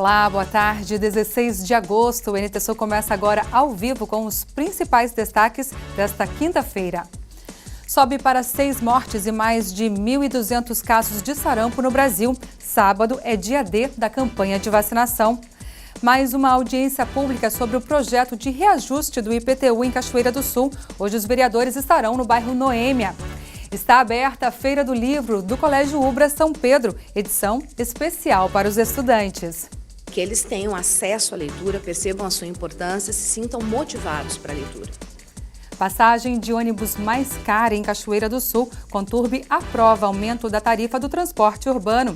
Olá, boa tarde. 16 de agosto, o NT Sul começa agora ao vivo com os principais destaques desta quinta-feira. Sobe para 6 mortes e mais de 1.200 casos de sarampo no Brasil. Sábado é dia D da campanha de vacinação. Mais uma audiência pública sobre o projeto de reajuste do IPTU em Cachoeira do Sul. Hoje os vereadores estarão no bairro Noêmia. Está aberta a Feira do Livro do Colégio Ubra São Pedro, edição especial para os estudantes. Que eles tenham acesso à leitura, percebam a sua importância, se sintam motivados para a leitura. Passagem de ônibus mais cara em Cachoeira do Sul. Conturbe aprova aumento da tarifa do transporte urbano.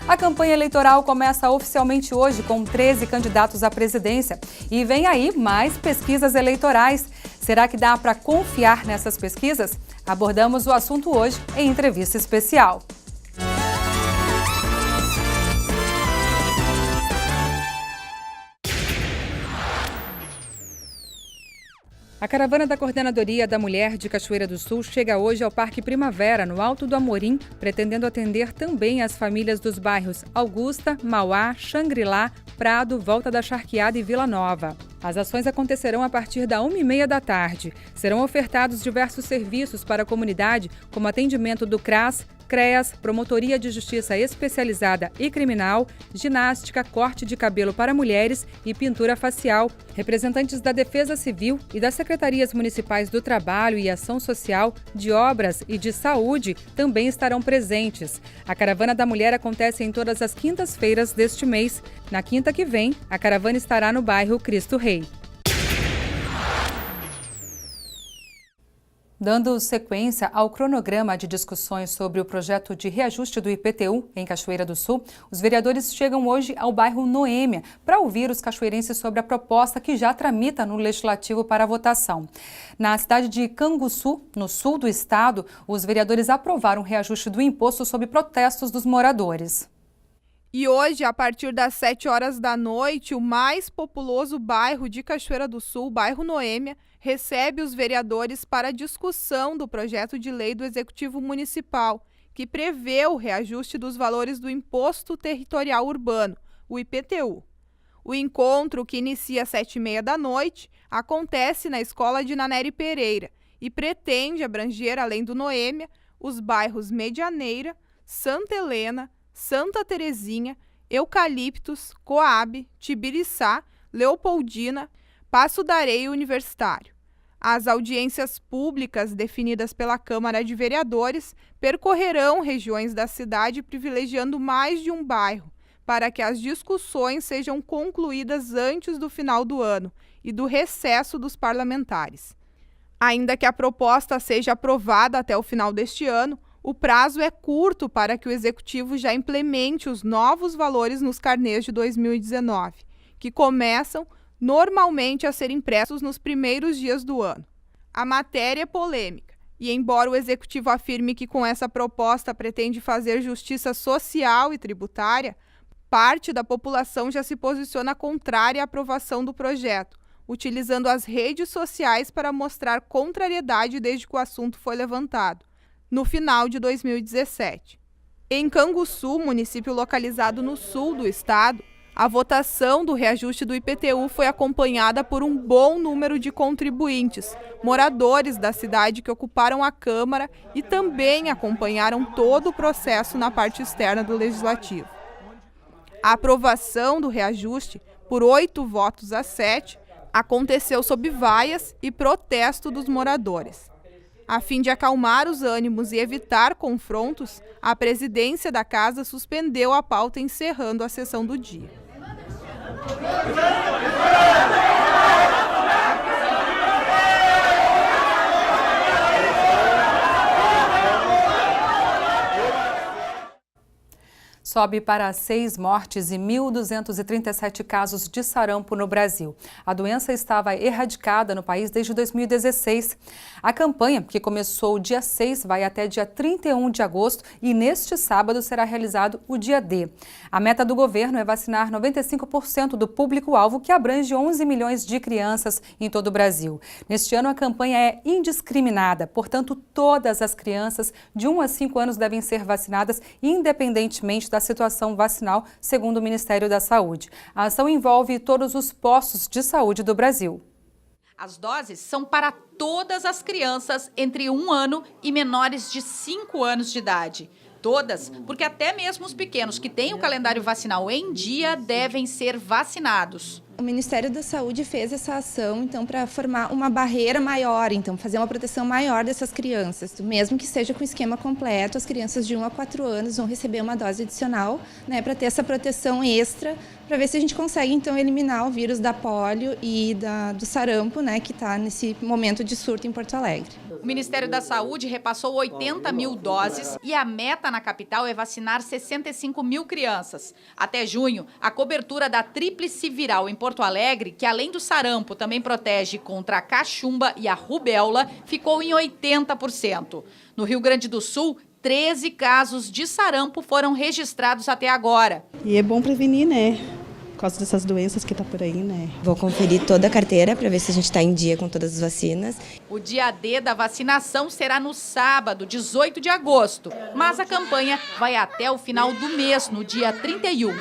A campanha eleitoral começa oficialmente hoje com 13 candidatos à presidência. E vem aí mais pesquisas eleitorais. Será que dá para confiar nessas pesquisas? Abordamos o assunto hoje em entrevista especial. A caravana da Coordenadoria da Mulher de Cachoeira do Sul chega hoje ao Parque Primavera, no Alto do Amorim, pretendendo atender também as famílias dos bairros Augusta, Mauá, Xangri-Lá, Prado, Volta da Charqueada e Vila Nova. As ações acontecerão a partir da 1h30 da tarde. Serão ofertados diversos serviços para a comunidade, como atendimento do CRAS, CREAS, Promotoria de Justiça Especializada e Criminal, ginástica, corte de cabelo para mulheres e pintura facial. Representantes da Defesa Civil e das Secretarias Municipais do Trabalho e Ação Social, de Obras e de Saúde também estarão presentes. A Caravana da Mulher acontece em todas as quintas-feiras deste mês. Na quinta que vem, a caravana estará no bairro Cristo Rei. Dando sequência ao cronograma de discussões sobre o projeto de reajuste do IPTU em Cachoeira do Sul, os vereadores chegam hoje ao bairro Noêmia para ouvir os cachoeirenses sobre a proposta que já tramita no Legislativo para votação. Na cidade de Canguçu, no sul do estado, os vereadores aprovaram o reajuste do imposto sob protestos dos moradores. E hoje, a partir das 7 horas da noite, o mais populoso bairro de Cachoeira do Sul, o bairro Noêmia, recebe os vereadores para a discussão do projeto de lei do Executivo Municipal, que prevê o reajuste dos valores do Imposto Territorial Urbano, o IPTU. O encontro, que inicia às 7h30 da noite, acontece na Escola de Nanere Pereira e pretende abranger, além do Noêmia, os bairros Medianeira, Santa Helena, Santa Terezinha, Eucaliptos, Coabe, Tibiriçá, Leopoldina, Passo da Areia e Universitário. As audiências públicas definidas pela Câmara de Vereadores percorrerão regiões da cidade privilegiando mais de um bairro, para que as discussões sejam concluídas antes do final do ano e do recesso dos parlamentares. Ainda que a proposta seja aprovada até o final deste ano, o prazo é curto para que o Executivo já implemente os novos valores nos carnês de 2019, que começam normalmente a ser impressos nos primeiros dias do ano. A matéria é polêmica e, embora o Executivo afirme que com essa proposta pretende fazer justiça social e tributária, parte da população já se posiciona contrária à aprovação do projeto, utilizando as redes sociais para mostrar contrariedade desde que o assunto foi levantado, no final de 2017. Em Canguçu, município localizado no sul do estado, a votação do reajuste do IPTU foi acompanhada por um bom número de contribuintes, moradores da cidade que ocuparam a Câmara e também acompanharam todo o processo na parte externa do Legislativo. A aprovação do reajuste, por 8 votos a 7, aconteceu sob vaias e protesto dos moradores. A fim de acalmar os ânimos e evitar confrontos, a presidência da casa suspendeu a pauta, encerrando a sessão do dia. Sobe para 6 mortes e 1.237 casos de sarampo no Brasil. A doença estava erradicada no país desde 2016. A campanha, que começou dia 6, vai até dia 31 de agosto e neste sábado será realizado o dia D. A meta do governo é vacinar 95% do público-alvo, que abrange 11 milhões de crianças em todo o Brasil. Neste ano, a campanha é indiscriminada, portanto, todas as crianças de 1 a 5 anos devem ser vacinadas, independentemente da situação vacinal, segundo o Ministério da Saúde. A ação envolve todos os postos de saúde do Brasil. As doses são para todas as crianças entre 1 ano e menores de 5 anos de idade. Todas, porque até mesmo os pequenos que têm o calendário vacinal em dia devem ser vacinados. O Ministério da Saúde fez essa ação, então, para formar uma barreira maior, então, fazer uma proteção maior dessas crianças. Mesmo que seja com esquema completo, as crianças de 1 a 4 anos vão receber uma dose adicional, né, para ter essa proteção extra, para ver se a gente consegue, então, eliminar o vírus da polio e do sarampo, né, que está nesse momento de surto em Porto Alegre. O Ministério da Saúde repassou 80 mil doses e a meta na capital é vacinar 65 mil crianças. Até junho, a cobertura da tríplice viral em Porto Alegre, que além do sarampo também protege contra a cachumba e a rubéola, ficou em 80%. No Rio Grande do Sul, 13 casos de sarampo foram registrados até agora. E é bom prevenir, né? Por causa dessas doenças que tá por aí, né? Vou conferir toda a carteira para ver se a gente está em dia com todas as vacinas. O dia D da vacinação será no sábado, 18 de agosto, mas a campanha vai até o final do mês, no dia 31.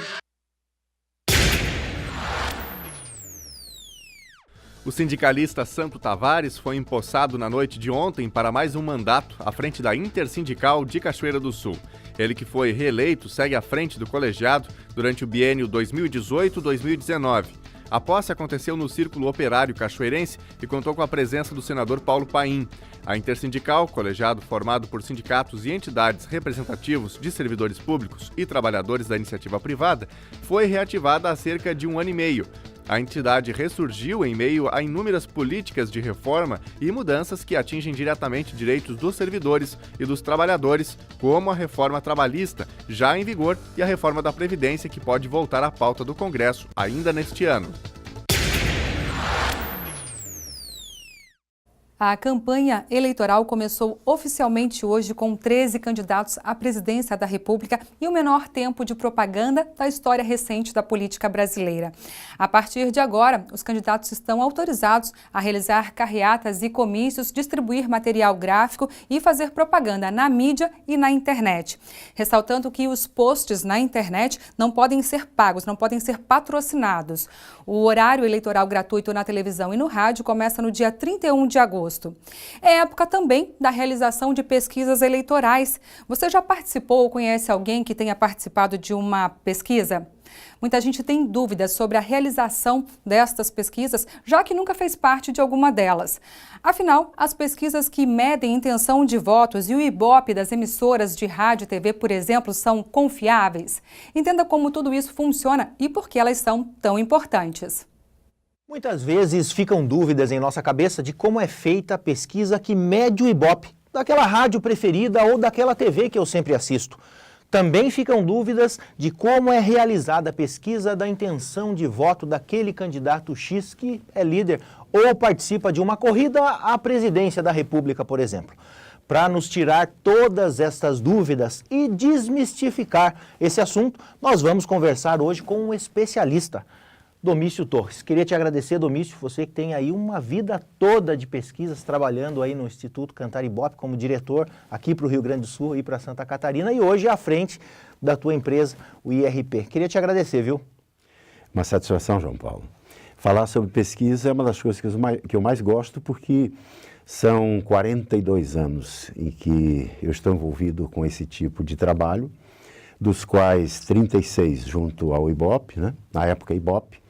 O sindicalista Santo Tavares foi empossado na noite de ontem para mais um mandato à frente da Intersindical de Cachoeira do Sul. Ele, que foi reeleito, segue à frente do colegiado durante o biênio 2018-2019. A posse aconteceu no Círculo Operário Cachoeirense e contou com a presença do senador Paulo Paim. A Intersindical, colegiado formado por sindicatos e entidades representativos de servidores públicos e trabalhadores da iniciativa privada, foi reativada há cerca de 1 ano e meio. A entidade ressurgiu em meio a inúmeras políticas de reforma e mudanças que atingem diretamente direitos dos servidores e dos trabalhadores, como a reforma trabalhista, já em vigor, e a reforma da Previdência, que pode voltar à pauta do Congresso ainda neste ano. A campanha eleitoral começou oficialmente hoje com 13 candidatos à presidência da República e o menor tempo de propaganda da história recente da política brasileira. A partir de agora, os candidatos estão autorizados a realizar carreatas e comícios, distribuir material gráfico e fazer propaganda na mídia e na internet. Ressaltando que os posts na internet não podem ser pagos, não podem ser patrocinados. O horário eleitoral gratuito na televisão e no rádio começa no dia 31 de agosto. É época também da realização de pesquisas eleitorais. Você já participou ou conhece alguém que tenha participado de uma pesquisa? Muita gente tem dúvidas sobre a realização destas pesquisas, já que nunca fez parte de alguma delas. Afinal, as pesquisas que medem intenção de votos e o Ibope das emissoras de rádio e TV, por exemplo, são confiáveis? Entenda como tudo isso funciona e por que elas são tão importantes. Muitas vezes ficam dúvidas em nossa cabeça de como é feita a pesquisa que mede o Ibope, daquela rádio preferida ou daquela TV que eu sempre assisto. Também ficam dúvidas de como é realizada a pesquisa da intenção de voto daquele candidato X que é líder ou participa de uma corrida à presidência da República, por exemplo. Para nos tirar todas estas dúvidas e desmistificar esse assunto, nós vamos conversar hoje com um especialista, Domício Torres. Queria te agradecer, Domício, você que tem aí uma vida toda de pesquisas, trabalhando aí no Instituto Cantar Ibope como diretor aqui para o Rio Grande do Sul e para Santa Catarina e hoje à frente da tua empresa, o IRP. Queria te agradecer, viu? Uma satisfação, João Paulo. Falar sobre pesquisa é uma das coisas que eu mais gosto, porque são 42 anos em que eu estou envolvido com esse tipo de trabalho, dos quais 36 junto ao Ibope, né? Na época Ibope.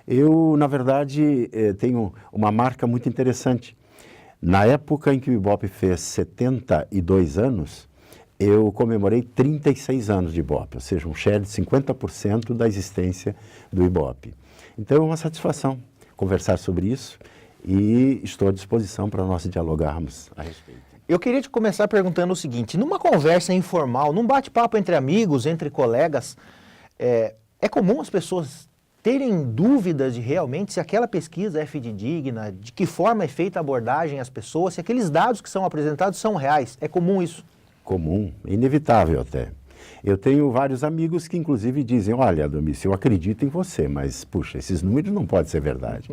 Eu, na verdade, tenho uma marca muito interessante. Na época em que o Ibope fez 72 anos, eu comemorei 36 anos de Ibope, ou seja, um share de 50% da existência do Ibope. Então é uma satisfação conversar sobre isso e estou à disposição para nós dialogarmos a respeito. Eu queria te começar perguntando o seguinte, numa conversa informal, num bate-papo entre amigos, entre colegas, é comum as pessoas terem dúvidas de realmente se aquela pesquisa é fidedigna, de que forma é feita a abordagem às pessoas, se aqueles dados que são apresentados são reais. É comum isso? Comum, inevitável até. Eu tenho vários amigos que inclusive dizem, olha, Domício, eu acredito em você, mas, puxa, esses números não podem ser verdade.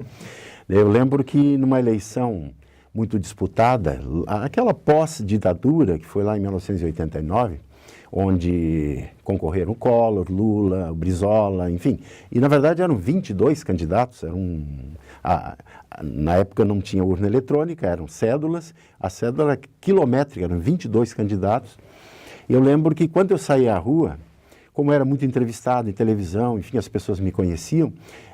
Eu lembro que numa eleição muito disputada, aquela pós-ditadura, que foi lá em 1989, onde concorreram Collor, Lula, Brizola, enfim. E, na verdade, eram 22 candidatos. Na época não tinha urna eletrônica, eram cédulas. A cédula era quilométrica, eram 22 candidatos. Eu lembro que quando eu saía à rua, como eu era muito entrevistado em televisão, enfim, as pessoas me conheciam,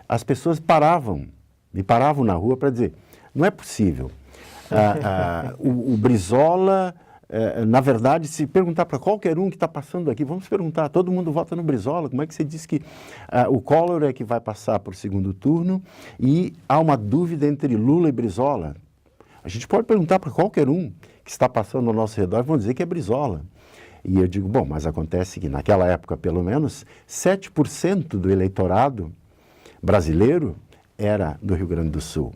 as pessoas me paravam na rua para dizer, não é possível. O Brizola, na verdade, se perguntar para qualquer um que está passando aqui, vamos perguntar, todo mundo vota no Brizola, como é que você diz que o Collor é que vai passar para o segundo turno e há uma dúvida entre Lula e Brizola? A gente pode perguntar para qualquer um que está passando ao nosso redor, vão dizer que é Brizola. E eu digo, bom, mas acontece que naquela época, pelo menos, 7% do eleitorado brasileiro era do Rio Grande do Sul,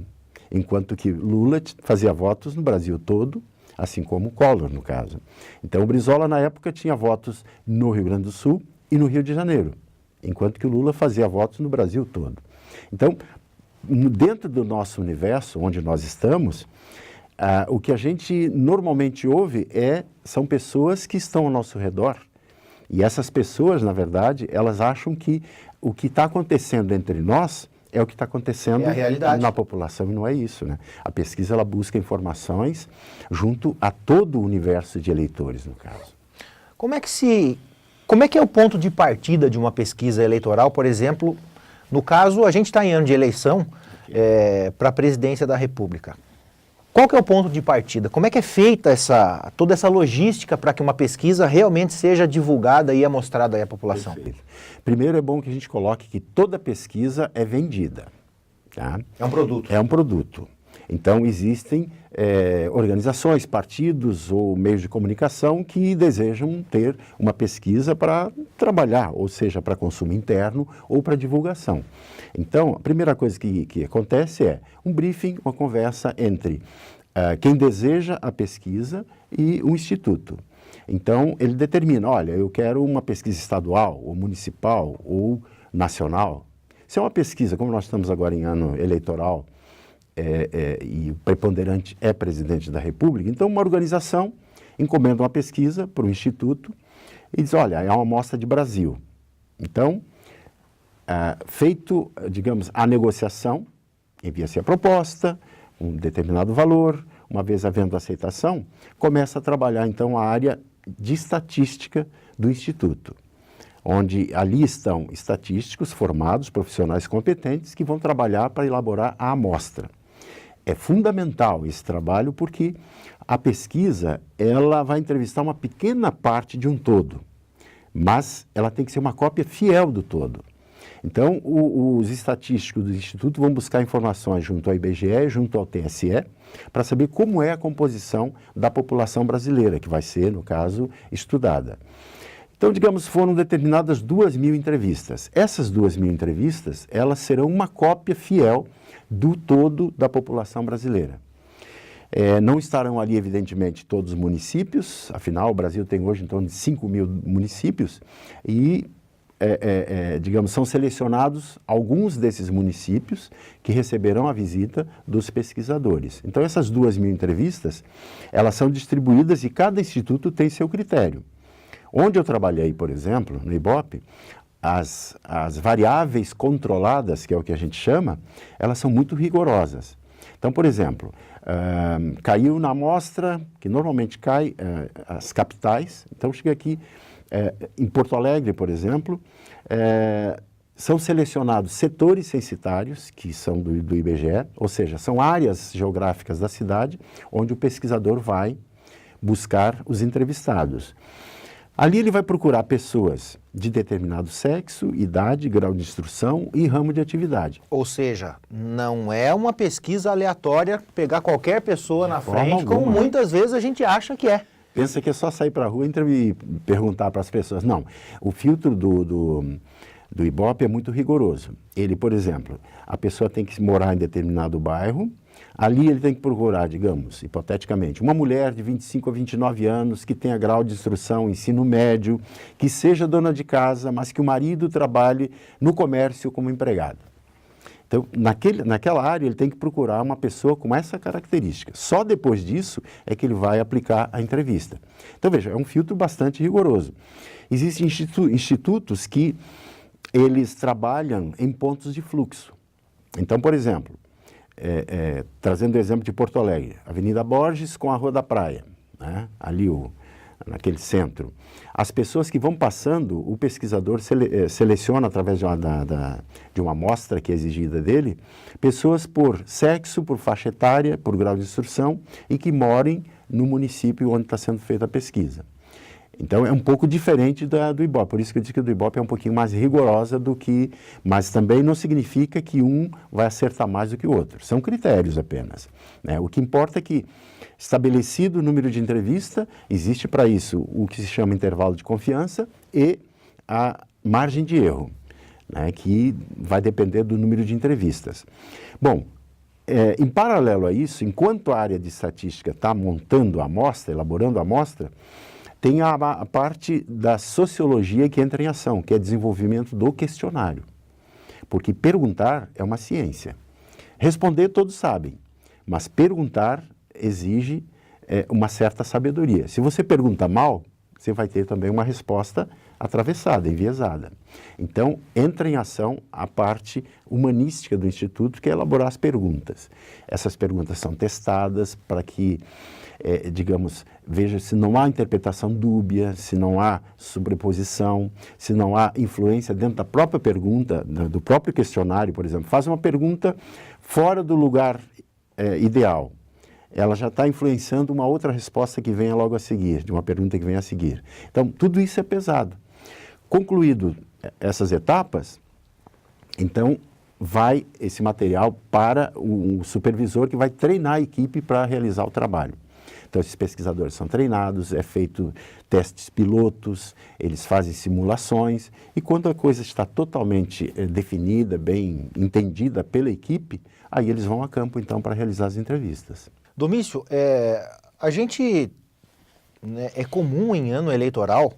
enquanto que Lula fazia votos no Brasil todo, assim como o Collor, no caso. Então, o Brizola, na época, tinha votos no Rio Grande do Sul e no Rio de Janeiro, enquanto que o Lula fazia votos no Brasil todo. Então, dentro do nosso universo, onde nós estamos, o que a gente normalmente ouve são pessoas que estão ao nosso redor. E essas pessoas, na verdade, elas acham que o que está acontecendo entre nós é o que está acontecendo na população, e não é isso, né? A pesquisa, ela busca informações junto a todo o universo de eleitores, no caso. Como é que é o ponto de partida de uma pesquisa eleitoral, por exemplo, no caso, a gente está em ano de eleição para a presidência da República. Qual que é o ponto de partida? Como é que é feita toda essa logística para que uma pesquisa realmente seja divulgada e mostrada aí à população? Perfeito. Primeiro, é bom que a gente coloque que toda pesquisa é vendida. Tá? É um produto. É um produto. Então, existem organizações, partidos ou meios de comunicação que desejam ter uma pesquisa para trabalhar, ou seja, para consumo interno ou para divulgação. Então, a primeira coisa que acontece é um briefing, uma conversa entre quem deseja a pesquisa e o instituto. Então, ele determina, olha, eu quero uma pesquisa estadual, ou municipal, ou nacional. Se é uma pesquisa, como nós estamos agora em ano eleitoral, e o preponderante é presidente da República, então uma organização encomenda uma pesquisa para o instituto e diz, olha, é uma amostra de Brasil. Então, feito, digamos, a negociação, envia-se a proposta, um determinado valor, uma vez havendo aceitação, começa a trabalhar, então, a área de estatística do Instituto, onde ali estão estatísticos formados, profissionais competentes, que vão trabalhar para elaborar a amostra. É fundamental esse trabalho porque a pesquisa, ela vai entrevistar uma pequena parte de um todo, mas ela tem que ser uma cópia fiel do todo. Então, os estatísticos do Instituto vão buscar informações junto ao IBGE, junto ao TSE, para saber como é a composição da população brasileira, que vai ser, no caso, estudada. Então, digamos, foram determinadas 2.000 entrevistas. Essas 2.000 entrevistas, elas serão uma cópia fiel do todo da população brasileira. Não estarão ali, evidentemente, todos os municípios, afinal, o Brasil tem hoje em torno de 5.000 municípios, e digamos, são selecionados alguns desses municípios que receberão a visita dos pesquisadores. Então, essas 2.000 entrevistas, elas são distribuídas e cada instituto tem seu critério. Onde eu trabalhei, por exemplo, no IBOP, as variáveis controladas, que é o que a gente chama, elas são muito rigorosas. Então, por exemplo, caiu na amostra, que normalmente cai as capitais, então chega aqui, em Porto Alegre, por exemplo, são selecionados setores censitários, que são do IBGE, ou seja, são áreas geográficas da cidade, onde o pesquisador vai buscar os entrevistados. Ali ele vai procurar pessoas de determinado sexo, idade, grau de instrução e ramo de atividade. Ou seja, não é uma pesquisa aleatória pegar qualquer pessoa na frente, como muitas vezes a gente acha que é. Pensa que é só sair para a rua e perguntar para as pessoas. Não, o filtro do IBOP é muito rigoroso. Ele, por exemplo, a pessoa tem que morar em determinado bairro, ali ele tem que procurar, digamos, hipoteticamente, uma mulher de 25 a 29 anos que tenha grau de instrução, ensino médio, que seja dona de casa, mas que o marido trabalhe no comércio como empregado. Então, naquela área, ele tem que procurar uma pessoa com essa característica. Só depois disso é que ele vai aplicar a entrevista. Então, veja, é um filtro bastante rigoroso. Existem institutos que eles trabalham em pontos de fluxo. Então, por exemplo, trazendo o exemplo de Porto Alegre, Avenida Borges com a Rua da Praia, né? Ali naquele centro. As pessoas que vão passando, o pesquisador seleciona através de uma amostra que é exigida dele, pessoas por sexo, por faixa etária, por grau de instrução e que morem no município onde está sendo feita a pesquisa. Então, é um pouco diferente do IBOP, por isso que eu disse que o do IBOP é um pouquinho mais rigorosa do que... Mas também não significa que um vai acertar mais do que o outro. São critérios apenas, né? O que importa é que, estabelecido o número de entrevista, existe para isso o que se chama intervalo de confiança e a margem de erro, né? Que vai depender do número de entrevistas. Bom, em paralelo a isso, enquanto a área de estatística está montando a amostra, elaborando a amostra, tem a parte da sociologia que entra em ação, que é desenvolvimento do questionário. Porque perguntar é uma ciência. Responder todos sabem, mas perguntar exige uma certa sabedoria. Se você pergunta mal, você vai ter também uma resposta atravessada, enviesada. Então, entra em ação a parte humanística do Instituto, que é elaborar as perguntas. Essas perguntas são testadas para que, digamos, veja se não há interpretação dúbia, se não há sobreposição, se não há influência dentro da própria pergunta, do próprio questionário, por exemplo. Faz uma pergunta fora do lugar ideal. Ela já está influenciando uma outra resposta que venha logo a seguir, de uma pergunta que venha a seguir. Então, tudo isso é pesado. Concluído essas etapas, então, vai esse material para o supervisor que vai treinar a equipe para realizar o trabalho. Então, esses pesquisadores são treinados, é feito testes pilotos, eles fazem simulações, e quando a coisa está totalmente definida, bem entendida pela equipe, aí eles vão a campo, então, para realizar as entrevistas. Domício, a gente, né, é comum em ano eleitoral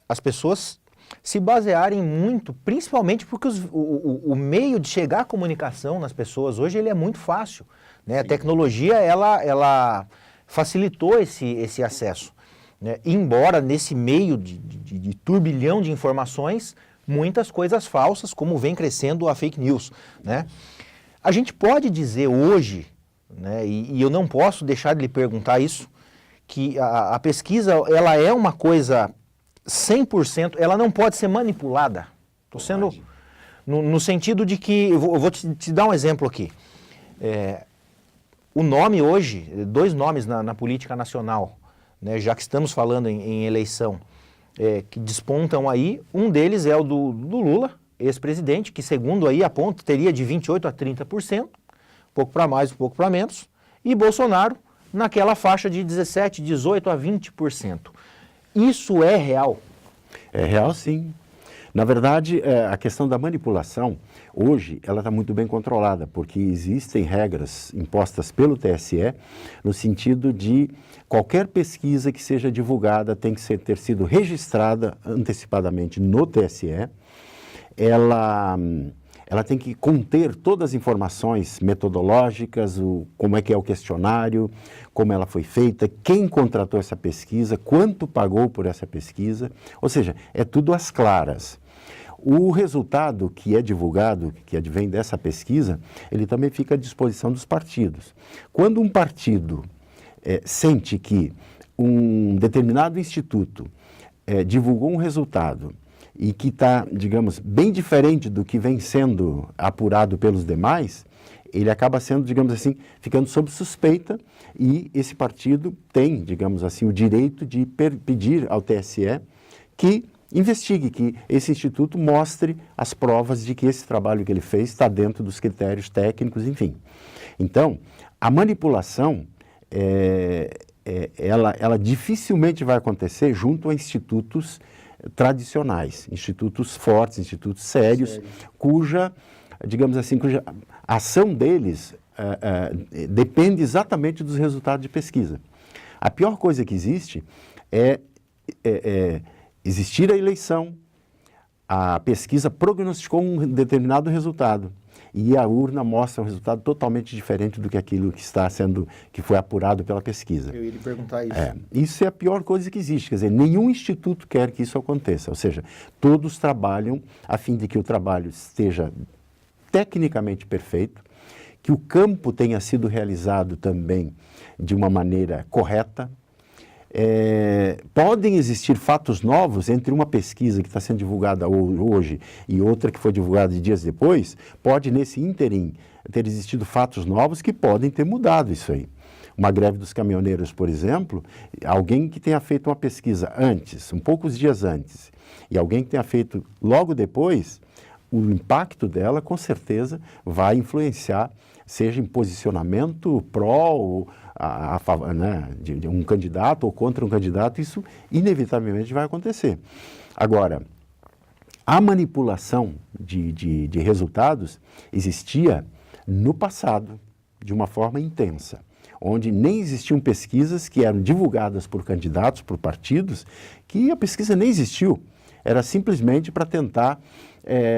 as pessoas se basearem muito, principalmente porque o meio de chegar à comunicação nas pessoas hoje ele é muito fácil, né? A tecnologia ela facilitou esse acesso, né? Embora nesse meio de turbilhão de informações, muitas coisas falsas, como vem crescendo a fake news, né? A gente pode dizer hoje, né, e eu não posso deixar de lhe perguntar isso, que a pesquisa ela é uma coisa 100%, ela não pode ser manipulada. Estou sendo no sentido de que, eu vou te dar um exemplo aqui. O nome hoje, 2 nomes na política nacional, né, já que estamos falando em eleição, que despontam aí, um deles é o do Lula, ex-presidente, que segundo aí aponta teria de 28% a 30%, um pouco para mais, um pouco para menos, e Bolsonaro naquela faixa de 17%, 18% a 20%. Isso é real? É real, sim. Na verdade, a questão da manipulação, hoje, ela está muito bem controlada, porque existem regras impostas pelo TSE, no sentido de qualquer pesquisa que seja divulgada tem que ter sido registrada antecipadamente no TSE, ela tem que conter todas as informações metodológicas, como é que é o questionário, como ela foi feita, quem contratou essa pesquisa, quanto pagou por essa pesquisa, ou seja, é tudo às claras. O resultado que é divulgado, que advém dessa pesquisa, ele também fica à disposição dos partidos. Quando um partido sente que um determinado instituto divulgou um resultado e que está, digamos, bem diferente do que vem sendo apurado pelos demais, ele acaba sendo, digamos assim, ficando sob suspeita e esse partido tem, digamos assim, o direito de pedir ao TSE que investigue, que esse instituto mostre as provas de que esse trabalho que ele fez está dentro dos critérios técnicos, enfim. Então, a manipulação, ela dificilmente vai acontecer junto a institutos tradicionais, institutos fortes, institutos sérios, cuja, digamos assim, cuja ação deles depende exatamente dos resultados de pesquisa. A pior coisa que existe é existir a eleição, a pesquisa prognosticou um determinado resultado e a urna mostra um resultado totalmente diferente do que aquilo que foi apurado pela pesquisa. Eu ia lhe perguntar isso. Isso é a pior coisa que existe, quer dizer, nenhum instituto quer que isso aconteça, ou seja, todos trabalham a fim de que o trabalho esteja tecnicamente perfeito, que o campo tenha sido realizado também de uma maneira correta. Podem existir fatos novos entre uma pesquisa que está sendo divulgada hoje e outra que foi divulgada dias depois, pode nesse ínterim ter existido fatos novos que podem ter mudado isso aí. Uma greve dos caminhoneiros, por exemplo, alguém que tenha feito uma pesquisa antes, poucos dias antes, e alguém que tenha feito logo depois, o impacto dela com certeza vai influenciar, seja em posicionamento pró ou a favor, né, de um candidato ou contra um candidato, isso inevitavelmente vai acontecer. Agora, a manipulação de resultados existia no passado de uma forma intensa, onde nem existiam pesquisas que eram divulgadas por candidatos, por partidos, que a pesquisa nem existiu. Era simplesmente para tentar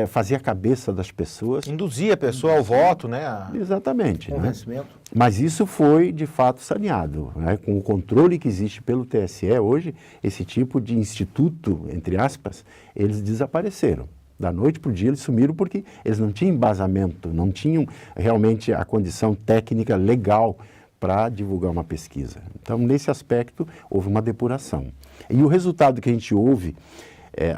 fazer a cabeça das pessoas. Induzir a pessoa ao voto, né? Exatamente. Convencimento. Né? Mas isso foi, de fato, saneado. Né? Com o controle que existe pelo TSE hoje, esse tipo de instituto, entre aspas, eles desapareceram. Da noite para o dia eles sumiram porque eles não tinham embasamento, não tinham realmente a condição técnica legal para divulgar uma pesquisa. Então, nesse aspecto, houve uma depuração. E o resultado que a gente ouve,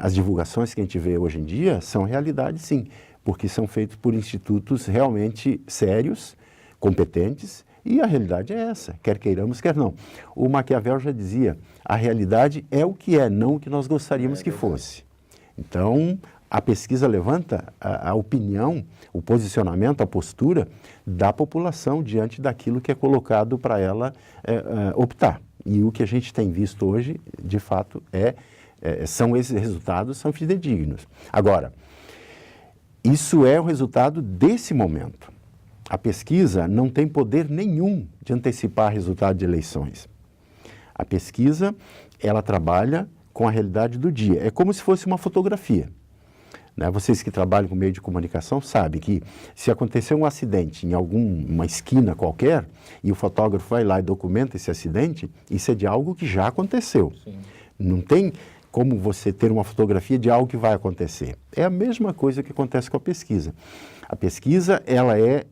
as divulgações que a gente vê hoje em dia, são realidade, sim, porque são feitos por institutos realmente sérios, competentes, e a realidade é essa, quer queiramos, quer não. O Maquiavel já dizia, a realidade é o que é, não o que nós gostaríamos que fosse. Então, a pesquisa levanta a opinião, o posicionamento, a postura da população diante daquilo que é colocado para ela optar. E o que a gente tem visto hoje, de fato, são esses resultados, são fidedignos. Agora, isso é o resultado desse momento. A pesquisa não tem poder nenhum de antecipar resultado de eleições. A pesquisa, ela trabalha com a realidade do dia. É como se fosse uma fotografia. Né? Vocês que trabalham com meio de comunicação sabem que se acontecer um acidente em alguma esquina qualquer e o fotógrafo vai lá e documenta esse acidente, isso é de algo que já aconteceu. Sim. Não tem como você ter uma fotografia de algo que vai acontecer. É a mesma coisa que acontece com a pesquisa. A pesquisa, ela é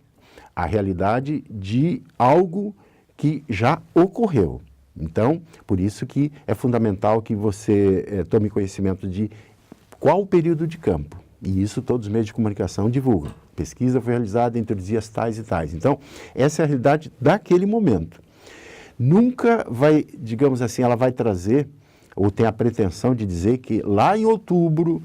a realidade de algo que já ocorreu. Então, por isso que é fundamental que você tome conhecimento de qual o período de campo. E isso todos os meios de comunicação divulgam. Pesquisa foi realizada entre os dias tais e tais. Então, essa é a realidade daquele momento. Nunca vai, digamos assim, ela vai trazer ou tem a pretensão de dizer que lá em outubro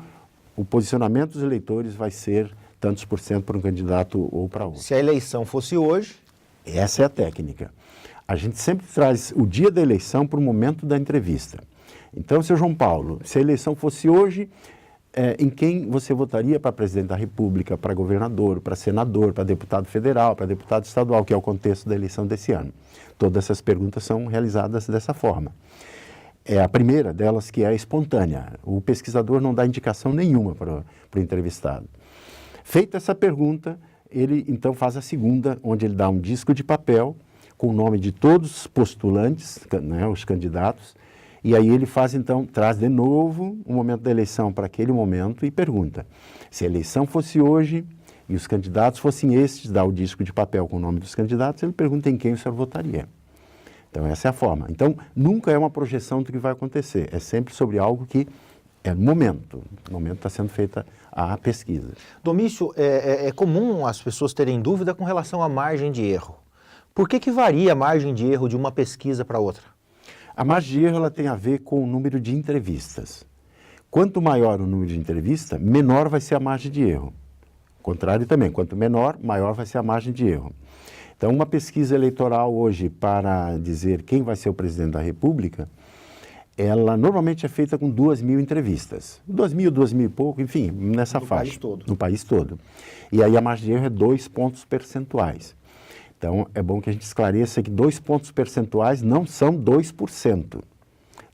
o posicionamento dos eleitores vai ser tantos por cento para um candidato ou para outro. Se a eleição fosse hoje... Essa é a técnica. A gente sempre traz o dia da eleição para o momento da entrevista. Então, seu João Paulo, se a eleição fosse hoje, em quem você votaria para presidente da República, para governador, para senador, para deputado federal, para deputado estadual, que é o contexto da eleição desse ano? Todas essas perguntas são realizadas dessa forma. A primeira delas, que é a espontânea. O pesquisador não dá indicação nenhuma para o entrevistado. Feita essa pergunta, ele então faz a segunda, onde ele dá um disco de papel com o nome de todos os postulantes, né, os candidatos, e aí ele faz então, traz de novo o momento da eleição para aquele momento e pergunta, se a eleição fosse hoje e os candidatos fossem estes, dá o disco de papel com o nome dos candidatos, ele pergunta em quem o senhor votaria. Então, essa é a forma. Então, nunca é uma projeção do que vai acontecer. É sempre sobre algo que é no momento. No momento está sendo feita a pesquisa. Domício, é comum as pessoas terem dúvida com relação à margem de erro. Por que varia a margem de erro de uma pesquisa para outra? A margem de erro ela tem a ver com o número de entrevistas. Quanto maior o número de entrevistas, menor vai ser a margem de erro. O contrário também, quanto menor, maior vai ser a margem de erro. Então, uma pesquisa eleitoral hoje para dizer quem vai ser o presidente da República, ela normalmente é feita com 2.000 entrevistas. 2.000 e pouco, enfim, nessa faixa. No país todo. No país todo. E aí a margem de erro é 2 pontos percentuais. Então, é bom que a gente esclareça que 2 pontos percentuais não são 2%.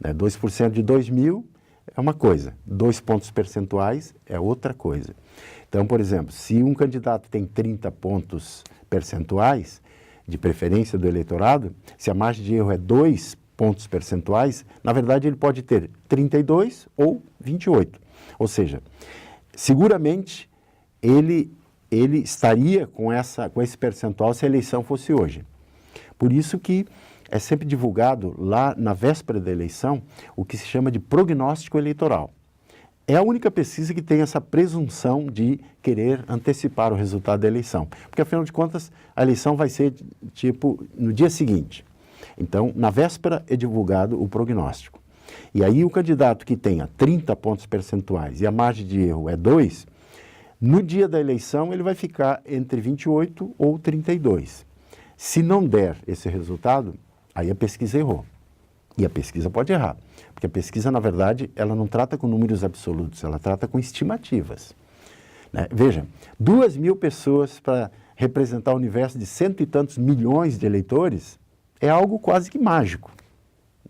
Né? 2% de 2.000 é uma coisa, 2 pontos percentuais é outra coisa. Então, por exemplo, se um candidato tem 30 pontos percentuais de preferência do eleitorado, se a margem de erro é 2 pontos percentuais, na verdade ele pode ter 32 ou 28. Ou seja, seguramente ele estaria com esse percentual se a eleição fosse hoje. Por isso que é sempre divulgado lá na véspera da eleição o que se chama de prognóstico eleitoral. É a única pesquisa que tem essa presunção de querer antecipar o resultado da eleição. Porque, afinal de contas, a eleição vai ser, tipo, no dia seguinte. Então, na véspera é divulgado o prognóstico. E aí o candidato que tenha 30 pontos percentuais e a margem de erro é 2, no dia da eleição ele vai ficar entre 28 ou 32. Se não der esse resultado, aí a pesquisa errou. E a pesquisa pode errar, porque a pesquisa, na verdade, ela não trata com números absolutos, ela trata com estimativas. Né? Veja, 2.000 pessoas para representar o universo de 100 e tantos milhões de eleitores é algo quase que mágico.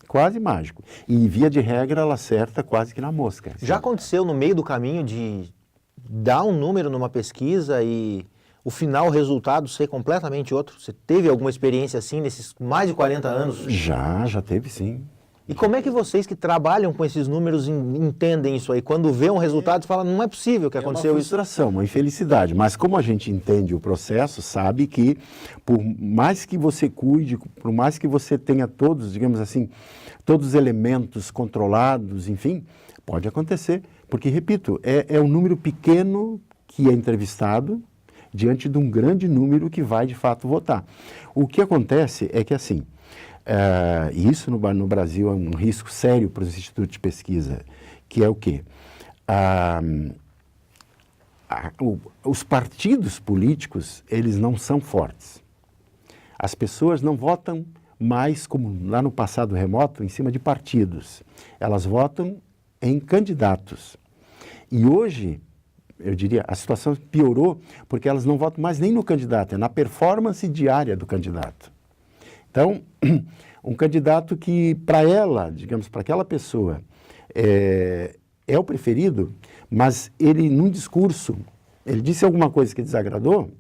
Quase mágico. E, via de regra, ela acerta quase que na mosca. Já aconteceu no meio do caminho de dar um número numa pesquisa e o final, o resultado ser completamente outro? Você teve alguma experiência assim nesses mais de 40 anos? Já teve sim. E como é que vocês que trabalham com esses números entendem isso aí? Quando vê um resultado, você fala, não é possível que aconteceu isso. É uma frustração, uma infelicidade. Mas como a gente entende o processo, sabe que por mais que você cuide, por mais que você tenha todos, digamos assim, todos os elementos controlados, enfim, pode acontecer. Porque, repito, é um número pequeno que é entrevistado diante de um grande número que vai, de fato, votar. O que acontece é que, assim, isso no Brasil é um risco sério para os institutos de pesquisa, que é o quê? Os partidos políticos, eles não são fortes. As pessoas não votam mais, como lá no passado remoto, em cima de partidos. Elas votam em candidatos. E hoje, eu diria, a situação piorou porque elas não votam mais nem no candidato, é na performance diária do candidato. Então, um candidato que, para ela, digamos, para aquela pessoa, é o preferido, mas ele, num discurso, ele disse alguma coisa que desagradou,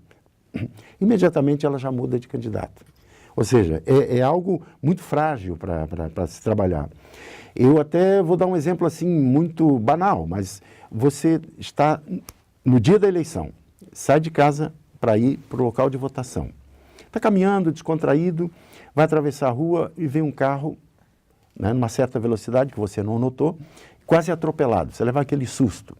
imediatamente ela já muda de candidato. Ou seja, é algo muito frágil para se trabalhar. Eu até vou dar um exemplo assim muito banal, mas você está no dia da eleição, sai de casa para ir para o local de votação. Está caminhando, descontraído, vai atravessar a rua e vê um carro, né, numa certa velocidade que você não notou, quase atropelado, você leva aquele susto.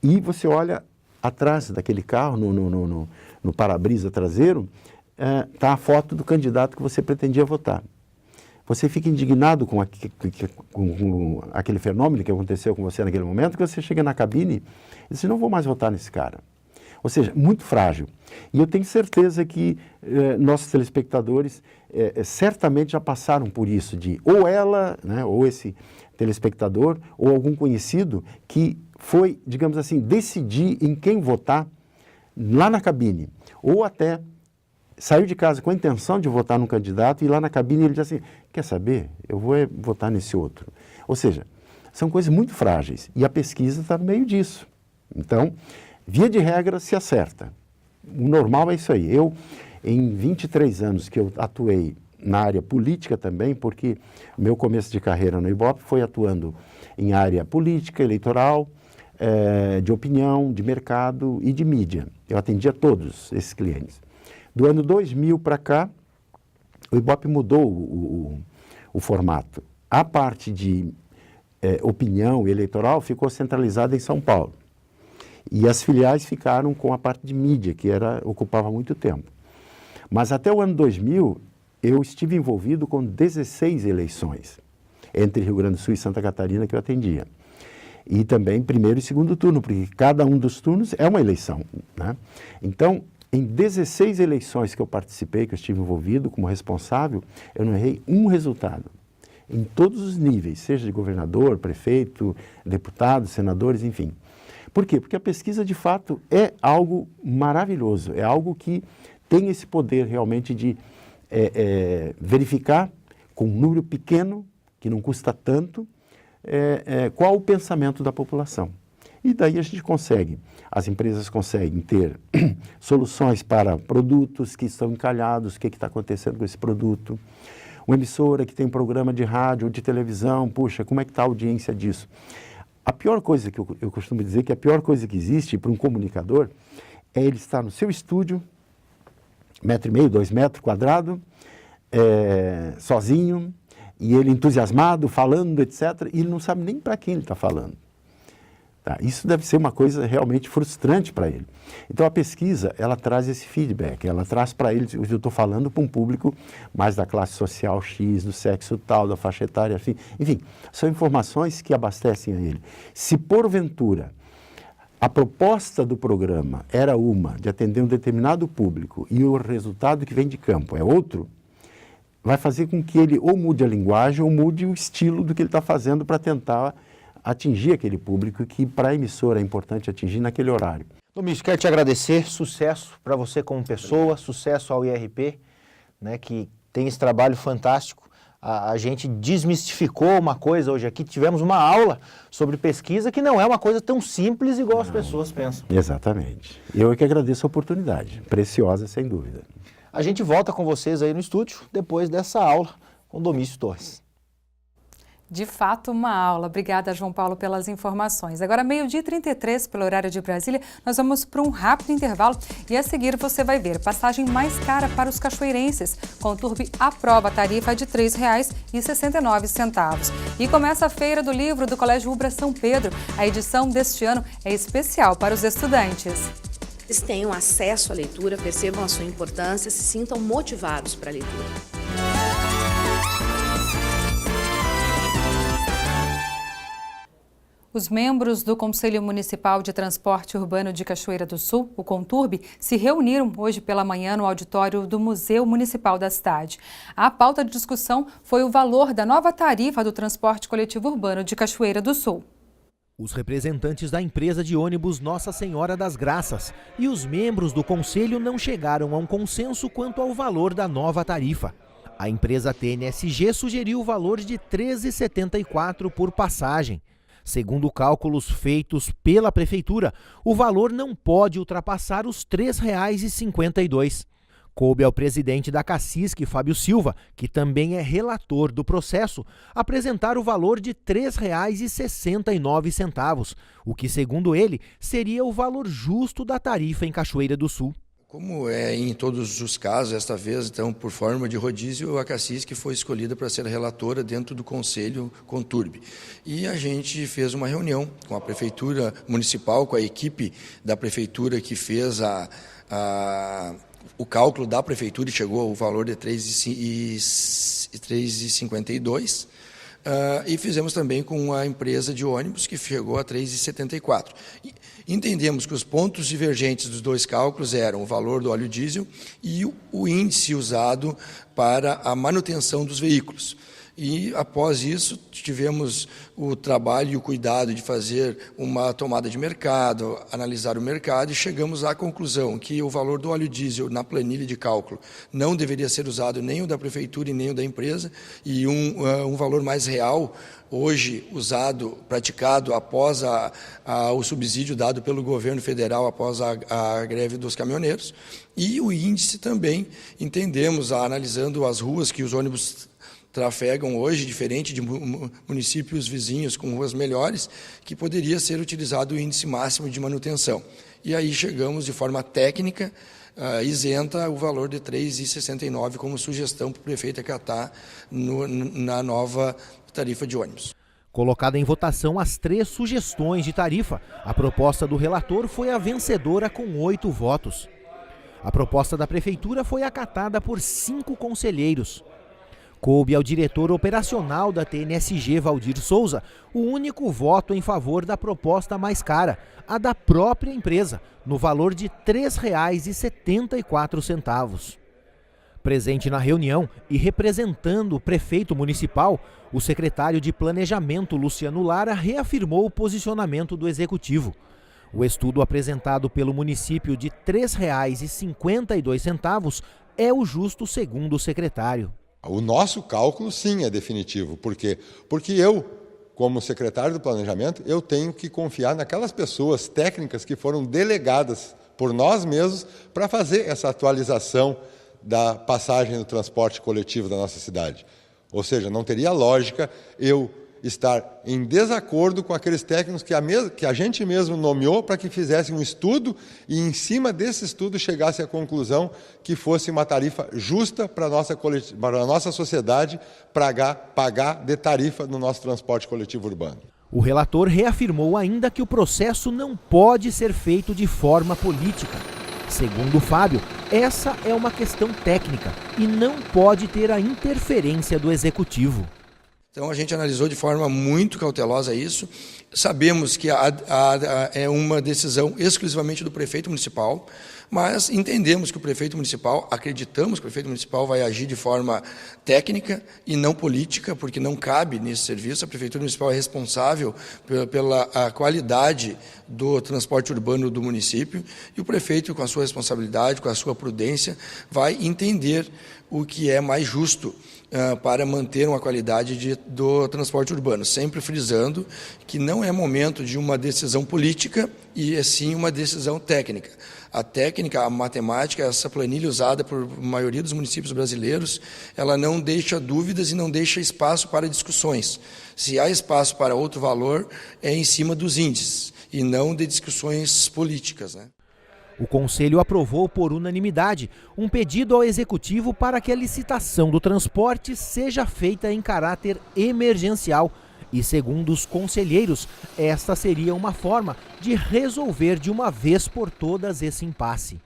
E você olha atrás daquele carro, no para-brisa traseiro, está a foto do candidato que você pretendia votar. Você fica indignado com aquele fenômeno que aconteceu com você naquele momento, que você chega na cabine e diz, não vou mais votar nesse cara. Ou seja, muito frágil. E eu tenho certeza que nossos telespectadores certamente já passaram por isso, de ou ela, né, ou esse telespectador, ou algum conhecido que foi, digamos assim, decidir em quem votar lá na cabine, ou até saiu de casa com a intenção de votar num candidato e lá na cabine ele diz assim, quer saber, eu vou votar nesse outro. Ou seja, são coisas muito frágeis e a pesquisa está no meio disso. Então, via de regra, se acerta. O normal é isso aí. Eu, em 23 anos que eu atuei na área política também, porque meu começo de carreira no Ibope foi atuando em área política, eleitoral, de opinião, de mercado e de mídia. Eu atendia todos esses clientes. Do ano 2000 para cá, o Ibope mudou o formato. A parte de opinião eleitoral ficou centralizada em São Paulo. E as filiais ficaram com a parte de mídia, que ocupava muito tempo. Mas até o ano 2000, eu estive envolvido com 16 eleições, entre Rio Grande do Sul e Santa Catarina, que eu atendia. E também primeiro e segundo turno, porque cada um dos turnos é uma eleição, né? Então, em 16 eleições que eu participei, que eu estive envolvido como responsável, eu não errei um resultado. Em todos os níveis, seja de governador, prefeito, deputados, senadores, enfim. Por quê? Porque a pesquisa, de fato, é algo maravilhoso, é algo que tem esse poder realmente de verificar com um número pequeno, que não custa tanto, qual o pensamento da população. E daí a gente consegue, as empresas conseguem ter soluções para produtos que estão encalhados, o que está acontecendo com esse produto. Uma emissora que tem um programa de rádio ou de televisão, puxa, como é que está a audiência disso? A pior coisa que eu costumo dizer, que a pior coisa que existe para um comunicador é ele estar no seu estúdio, 1,5 metro, 2 metros quadrados, sozinho, e ele entusiasmado, falando, etc., e ele não sabe nem para quem ele está falando. Tá? Isso deve ser uma coisa realmente frustrante para ele. Então a pesquisa, ela traz esse feedback, ela traz para ele, eu estou falando para um público mais da classe social X, do sexo tal, da faixa etária, enfim, são informações que abastecem a ele. Se porventura a proposta do programa era uma de atender um determinado público e o resultado que vem de campo é outro, vai fazer com que ele ou mude a linguagem ou mude o estilo do que ele está fazendo para tentar atingir aquele público que para a emissora é importante atingir naquele horário. Domício, quero te agradecer, sucesso para você como pessoa, sucesso ao IRP, né, que tem esse trabalho fantástico. A gente desmistificou uma coisa hoje aqui, tivemos uma aula sobre pesquisa que não é uma coisa tão simples igual as pessoas pensam. Exatamente. Eu é que agradeço a oportunidade, preciosa sem dúvida. A gente volta com vocês aí no estúdio depois dessa aula com Domício Torres. De fato, uma aula. Obrigada, João Paulo, pelas informações. Agora, 12h33, pelo horário de Brasília, nós vamos para um rápido intervalo e a seguir você vai ver passagem mais cara para os cachoeirenses. Conturbe aprova a tarifa de R$ 3,69. E começa a Feira do Livro do Colégio Ubra São Pedro. A edição deste ano é especial para os estudantes. Eles tenham acesso à leitura, percebam a sua importância, se sintam motivados para a leitura. Os membros do Conselho Municipal de Transporte Urbano de Cachoeira do Sul, o Conturbe, se reuniram hoje pela manhã no auditório do Museu Municipal da cidade. A pauta de discussão foi o valor da nova tarifa do transporte coletivo urbano de Cachoeira do Sul. Os representantes da empresa de ônibus Nossa Senhora das Graças e os membros do conselho não chegaram a um consenso quanto ao valor da nova tarifa. A empresa TNSG sugeriu o valor de R$ 13,74 por passagem. Segundo cálculos feitos pela Prefeitura, o valor não pode ultrapassar os R$ 3,52. Coube ao presidente da CACISC, Fábio Silva, que também é relator do processo, apresentar o valor de R$ 3,69, o que, segundo ele, seria o valor justo da tarifa em Cachoeira do Sul. Como é em todos os casos, esta vez, então, por forma de rodízio, a CACISC foi escolhida para ser relatora dentro do Conselho Conturbe. E a gente fez uma reunião com a Prefeitura Municipal, com a equipe da Prefeitura que fez o cálculo da Prefeitura e chegou ao valor de R$ 3,52. E fizemos também com a empresa de ônibus, que chegou a R$ 3,74. Entendemos que os pontos divergentes dos dois cálculos eram o valor do óleo diesel e o índice usado para a manutenção dos veículos. E, após isso, tivemos o trabalho e o cuidado de fazer uma tomada de mercado, analisar o mercado e chegamos à conclusão que o valor do óleo diesel na planilha de cálculo não deveria ser usado nem o da Prefeitura e nem o da empresa, e um valor mais real, hoje usado, praticado após o subsídio dado pelo governo federal após a greve dos caminhoneiros. E o índice também, entendemos, analisando as ruas que os ônibus trafegam hoje, diferente de municípios vizinhos com ruas melhores, que poderia ser utilizado o índice máximo de manutenção. E aí chegamos de forma técnica, isenta o valor de R$ 3,69 como sugestão para o prefeito acatar na nova tarifa de ônibus. Colocada em votação as 3 sugestões de tarifa, a proposta do relator foi a vencedora com 8 votos. A proposta da Prefeitura foi acatada por 5 conselheiros. Coube ao diretor operacional da TNSG, Valdir Souza, o único voto em favor da proposta mais cara, a da própria empresa, no valor de R$ 3,74. Presente na reunião e representando o prefeito municipal, o secretário de Planejamento, Luciano Lara, reafirmou o posicionamento do executivo. O estudo apresentado pelo município de R$ 3,52 é o justo, segundo o secretário. O nosso cálculo, sim, é definitivo. Por quê? Porque eu como secretário do Planejamento, eu tenho que confiar naquelas pessoas técnicas que foram delegadas por nós mesmos para fazer essa atualização da passagem do transporte coletivo da nossa cidade. Ou seja, não teria lógica eu estar em desacordo com aqueles técnicos que a gente mesmo nomeou para que fizessem um estudo e, em cima desse estudo, chegasse à conclusão que fosse uma tarifa justa para a nossa sociedade pagar de tarifa no nosso transporte coletivo urbano. O relator reafirmou ainda que o processo não pode ser feito de forma política. Segundo Fábio, essa é uma questão técnica e não pode ter a interferência do Executivo. Então, a gente analisou de forma muito cautelosa isso. Sabemos que é uma decisão exclusivamente do prefeito municipal, mas entendemos que o prefeito municipal, acreditamos que o prefeito municipal vai agir de forma técnica e não política, porque não cabe nesse serviço. A prefeitura municipal é responsável pela qualidade do transporte urbano do município e o prefeito, com a sua responsabilidade, com a sua prudência, vai entender o que é mais justo para manter uma qualidade do transporte urbano, sempre frisando que não é momento de uma decisão política e sim uma decisão técnica. A técnica, a matemática, essa planilha usada por maioria dos municípios brasileiros, ela não deixa dúvidas e não deixa espaço para discussões. Se há espaço para outro valor, é em cima dos índices e não de discussões políticas, né? O Conselho aprovou por unanimidade um pedido ao Executivo para que a licitação do transporte seja feita em caráter emergencial. E, segundo os conselheiros, esta seria uma forma de resolver de uma vez por todas esse impasse.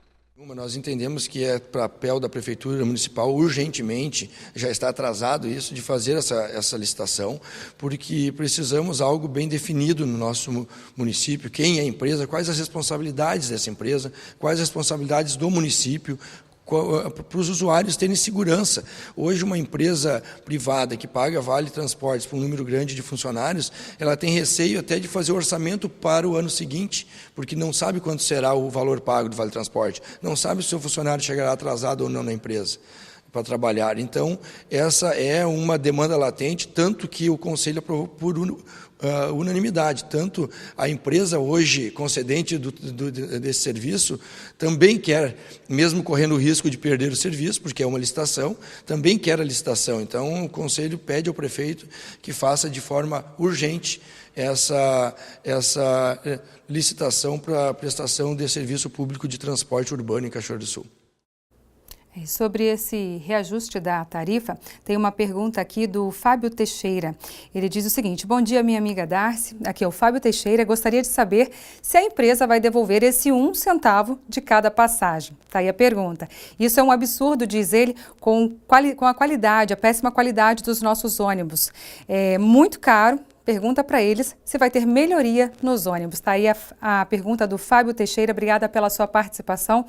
Nós entendemos que é papel da Prefeitura Municipal, urgentemente, já está atrasado isso, de fazer essa licitação, porque precisamos algo bem definido no nosso município, quem é a empresa, quais as responsabilidades dessa empresa, quais as responsabilidades do município, para os usuários terem segurança. Hoje, uma empresa privada que paga vale transportes para um número grande de funcionários, ela tem receio até de fazer o orçamento para o ano seguinte, porque não sabe quanto será o valor pago do vale transporte, não sabe se o seu funcionário chegará atrasado ou não na empresa para trabalhar. Então, essa é uma demanda latente, tanto que o Conselho aprovou por unanimidade. Tanto a empresa hoje concedente desse serviço também quer, mesmo correndo o risco de perder o serviço, porque é uma licitação, também quer a licitação. Então, o Conselho pede ao prefeito que faça de forma urgente essa licitação para a prestação de serviço público de transporte urbano em Cachoeira do Sul. Sobre esse reajuste da tarifa, tem uma pergunta aqui do Fábio Teixeira. Ele diz o seguinte: bom dia, minha amiga Darcy, aqui é o Fábio Teixeira, gostaria de saber se a empresa vai devolver esse 1 centavo de cada passagem. Tá aí a pergunta. Isso é um absurdo, diz ele, com a qualidade, a péssima qualidade dos nossos ônibus. É muito caro. Pergunta para eles se vai ter melhoria nos ônibus. Tá aí a pergunta do Fábio Teixeira, obrigada pela sua participação.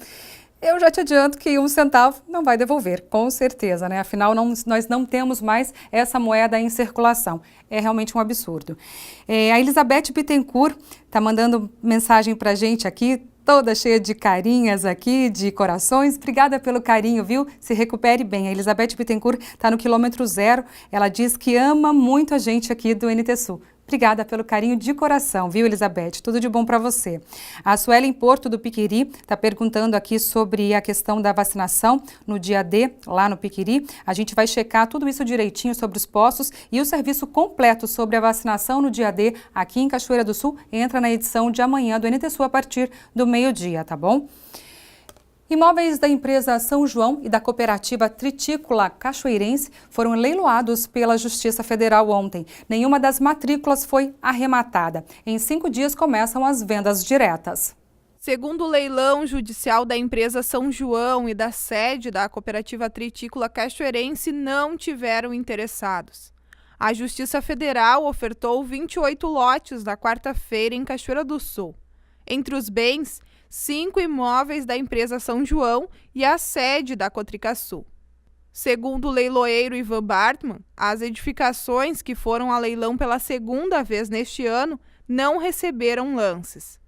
Eu já te adianto que 1 centavo não vai devolver, com certeza, né? Afinal, nós não temos mais essa moeda em circulação. É realmente um absurdo. A Elizabeth Bittencourt está mandando mensagem para a gente aqui, toda cheia de carinhas aqui, de corações. Obrigada pelo carinho, viu? Se recupere bem. A Elizabeth Bittencourt está no quilômetro 0. Ela diz que ama muito a gente aqui do NT Sul. Obrigada pelo carinho de coração, viu, Elizabeth? Tudo de bom para você. A Suelen Porto do Piquiri está perguntando aqui sobre a questão da vacinação no dia D, lá no Piquiri. A gente vai checar tudo isso direitinho sobre os postos e o serviço completo sobre a vacinação no dia D aqui em Cachoeira do Sul entra na edição de amanhã do NT Sul a partir do meio-dia, tá bom? Imóveis da empresa São João e da cooperativa Tritícola Cachoeirense foram leiloados pela Justiça Federal ontem. Nenhuma das matrículas foi arrematada. Em 5 dias começam as vendas diretas. Segundo o leilão judicial da empresa São João e da sede da cooperativa Tritícola Cachoeirense não tiveram interessados. A Justiça Federal ofertou 28 lotes na quarta-feira em Cachoeira do Sul. Entre os bens, 5 imóveis da empresa São João e a sede da Cotricaçu. Segundo o leiloeiro Ivan Bartman, as edificações que foram a leilão pela segunda vez neste ano não receberam lances.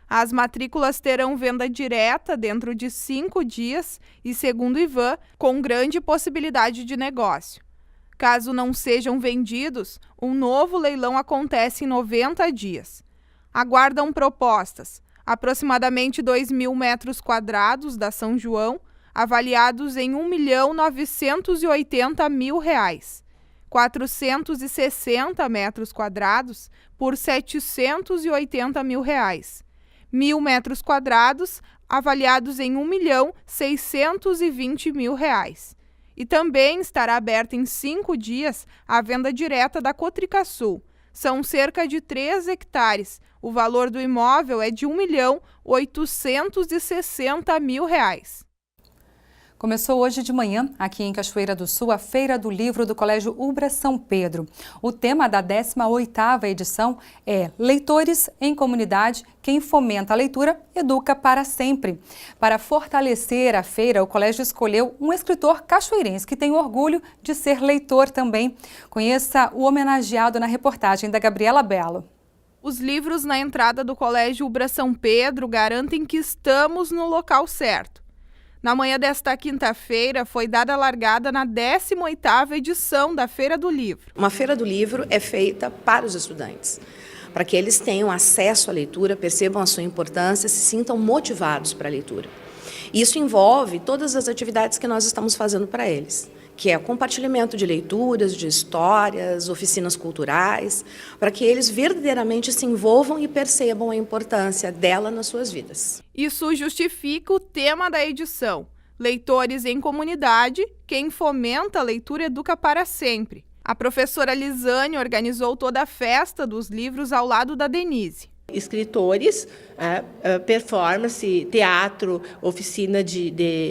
As matrículas terão venda direta dentro de 5 dias e, segundo Ivan, com grande possibilidade de negócio. Caso não sejam vendidos, um novo leilão acontece em 90 dias. Aguardam propostas, aproximadamente 2.000 metros quadrados da São João, avaliados em R$ 1.980.000. 460 metros quadrados por R$ 780.000. 1.000 metros quadrados avaliados em R$ 1.620.000. E também estará aberta em 5 dias a venda direta da Cotricasul. São cerca de 3 hectares. O valor do imóvel é de R$ 1.860.000. Começou hoje de manhã, aqui em Cachoeira do Sul, a Feira do Livro do Colégio Ubra São Pedro. O tema da 18ª edição é Leitores em Comunidade, quem fomenta a leitura, educa para sempre. Para fortalecer a feira, o colégio escolheu um escritor cachoeirense que tem orgulho de ser leitor também. Conheça o homenageado na reportagem da Gabriela Belo. Os livros na entrada do Colégio Ubra São Pedro garantem que estamos no local certo. Na manhã desta quinta-feira, foi dada a largada na 18ª edição da Feira do Livro. Uma Feira do Livro é feita para os estudantes, para que eles tenham acesso à leitura, percebam a sua importância, se sintam motivados para a leitura. Isso envolve todas as atividades que nós estamos fazendo para eles, que é compartilhamento de leituras, de histórias, oficinas culturais, para que eles verdadeiramente se envolvam e percebam a importância dela nas suas vidas. Isso justifica o tema da edição. Leitores em comunidade, quem fomenta a leitura educa para sempre. A professora Lisane organizou toda a festa dos livros ao lado da Denise. Escritores, performance, teatro, oficina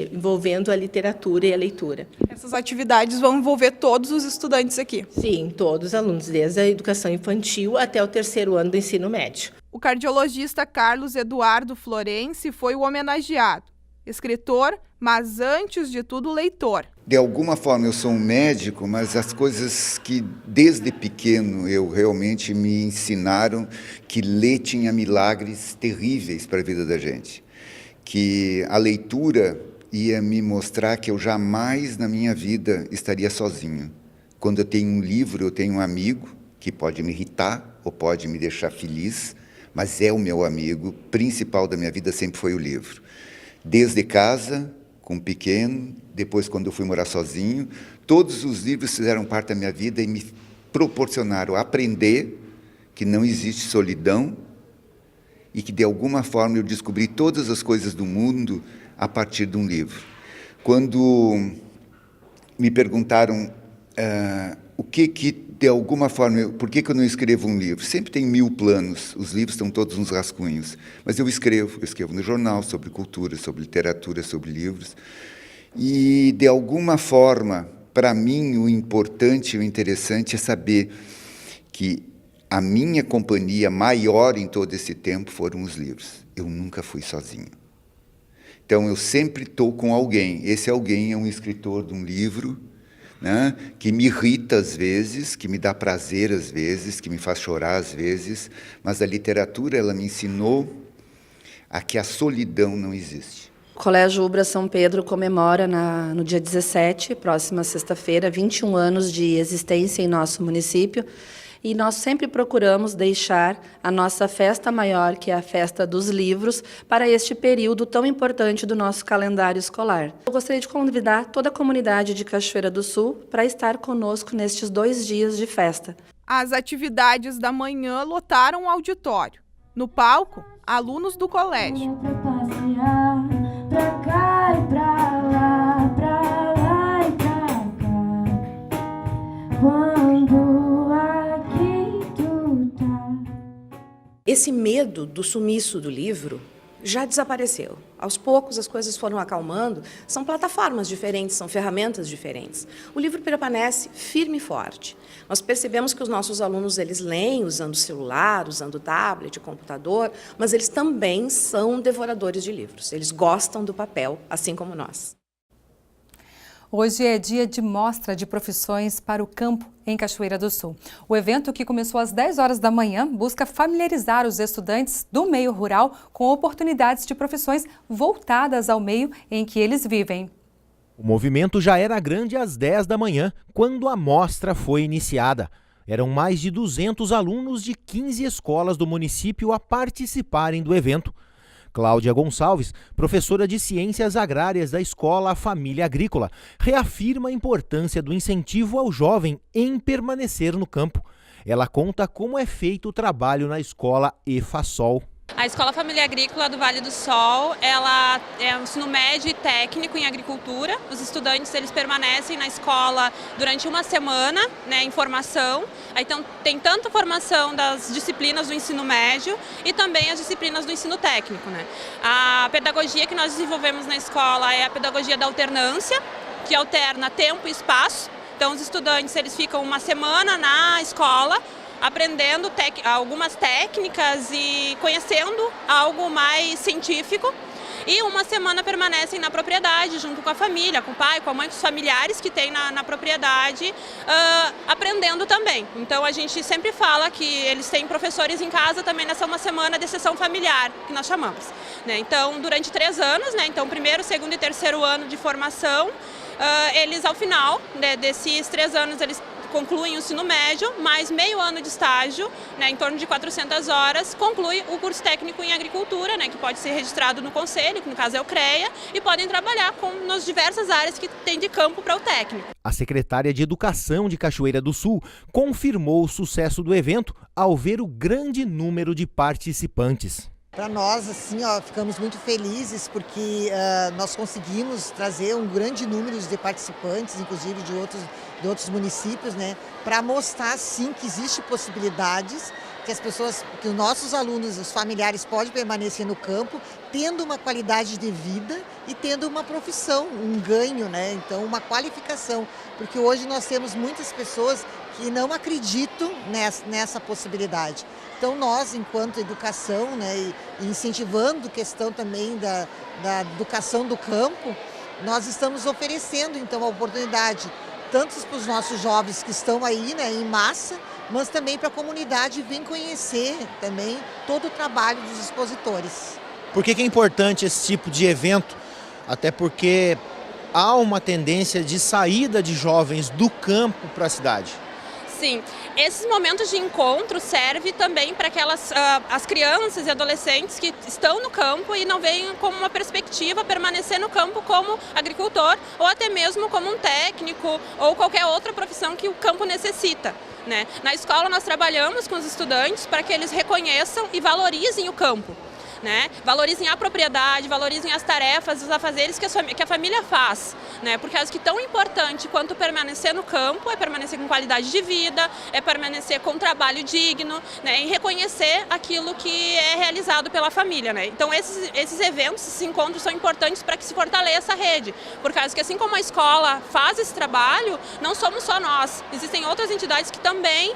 envolvendo a literatura e a leitura. Essas atividades vão envolver todos os estudantes aqui? Sim, todos os alunos, desde a educação infantil até o 3º ano do ensino médio. O cardiologista Carlos Eduardo Florenci foi o homenageado. Escritor, mas antes de tudo leitor. De alguma forma eu sou um médico, mas as coisas que desde pequeno eu realmente me ensinaram que ler tinha milagres terríveis para a vida da gente. Que a leitura ia me mostrar que eu jamais na minha vida estaria sozinho. Quando eu tenho um livro, eu tenho um amigo que pode me irritar ou pode me deixar feliz, mas é o meu amigo principal da minha vida, sempre foi o livro. Desde casa, com pequeno, depois quando eu fui morar sozinho, todos os livros fizeram parte da minha vida e me proporcionaram aprender que não existe solidão e que de alguma forma eu descobri todas as coisas do mundo a partir de um livro. Quando me perguntaram o que de alguma forma, por que eu não escrevo um livro? Sempre tem 1000 planos, os livros estão todos nos rascunhos, mas eu escrevo no jornal sobre cultura, sobre literatura, sobre livros, e de alguma forma, para mim, o importante e o interessante é saber que a minha companhia maior em todo esse tempo foram os livros. Eu nunca fui sozinho. Então, eu sempre estou com alguém. Esse alguém é um escritor de um livro, né, que me irrita às vezes, que me dá prazer às vezes, que me faz chorar às vezes, mas a literatura ela me ensinou a que a solidão não existe. O Colégio Ubra São Pedro comemora no dia 17, próxima sexta-feira, 21 anos de existência em nosso município. E nós sempre procuramos deixar a nossa festa maior, que é a festa dos livros, para este período tão importante do nosso calendário escolar. Eu gostaria de convidar toda a comunidade de Cachoeira do Sul para estar conosco nestes 2 dias de festa. As atividades da manhã lotaram o auditório. No palco, alunos do colégio. Esse medo do sumiço do livro já desapareceu. Aos poucos as coisas foram acalmando, são plataformas diferentes, são ferramentas diferentes. O livro permanece firme e forte. Nós percebemos que os nossos alunos eles leem usando celular, usando tablet, computador, mas eles também são devoradores de livros. Eles gostam do papel, assim como nós. Hoje é dia de mostra de profissões para o campo em Cachoeira do Sul. O evento, que começou às 10 horas da manhã, busca familiarizar os estudantes do meio rural com oportunidades de profissões voltadas ao meio em que eles vivem. O movimento já era grande às 10 da manhã, quando a mostra foi iniciada. Eram mais de 200 alunos de 15 escolas do município a participarem do evento. Cláudia Gonçalves, professora de Ciências Agrárias da Escola Família Agrícola, reafirma a importância do incentivo ao jovem em permanecer no campo. Ela conta como é feito o trabalho na escola EFASOL. A Escola Família Agrícola do Vale do Sol, ela é um ensino médio e técnico em agricultura. Os estudantes eles permanecem na escola durante uma semana, em formação. Então tem tanto a formação das disciplinas do ensino médio e também as disciplinas do ensino técnico. A pedagogia que nós desenvolvemos na escola é a pedagogia da alternância, que alterna tempo e espaço. Então os estudantes eles ficam uma semana na escola, aprendendo algumas técnicas e conhecendo algo mais científico. E uma semana permanecem na propriedade, junto com a família, com o pai, com a mãe, com os familiares que tem na propriedade, aprendendo também. Então a gente sempre fala que eles têm professores em casa também nessa uma semana de sessão familiar, que nós chamamos. Então durante 3 anos, então primeiro, segundo e terceiro ano de formação, eles ao final desses 3 anos eles concluem o ensino médio, mais meio ano de estágio, em torno de 400 horas, conclui o curso técnico em agricultura, que pode ser registrado no conselho, que no caso é o CREA, e podem trabalhar nas diversas áreas que tem de campo para o técnico. A secretária de Educação de Cachoeira do Sul confirmou o sucesso do evento ao ver o grande número de participantes. Para nós, ficamos muito felizes porque nós conseguimos trazer um grande número de participantes, inclusive de outros municípios, para mostrar, sim, que existe possibilidades, que os nossos alunos, os familiares podem permanecer no campo, tendo uma qualidade de vida e tendo uma profissão, um ganho, então uma qualificação, porque hoje nós temos muitas pessoas que não acreditam nessa possibilidade. Então nós, enquanto educação, e incentivando a questão também da educação do campo, nós estamos oferecendo então a oportunidade tanto para os nossos jovens que estão aí em massa, mas também para a comunidade vir conhecer também todo o trabalho dos expositores. Por que é importante esse tipo de evento? Até porque há uma tendência de saída de jovens do campo para a cidade. Sim, esses momentos de encontro servem também para as crianças e adolescentes que estão no campo e não veem como uma perspectiva permanecer no campo como agricultor ou até mesmo como um técnico ou qualquer outra profissão que o campo necessita. Na escola nós trabalhamos com os estudantes para que eles reconheçam e valorizem o campo. Valorizem a propriedade, valorizem as tarefas, os afazeres que a família faz, porque acho que tão importante quanto permanecer no campo é permanecer com qualidade de vida, é permanecer com trabalho digno, e reconhecer aquilo que é realizado pela família. Então esses eventos, esses encontros são importantes para que se fortaleça a rede, por causa que assim como a escola faz esse trabalho, não somos só nós, existem outras entidades que também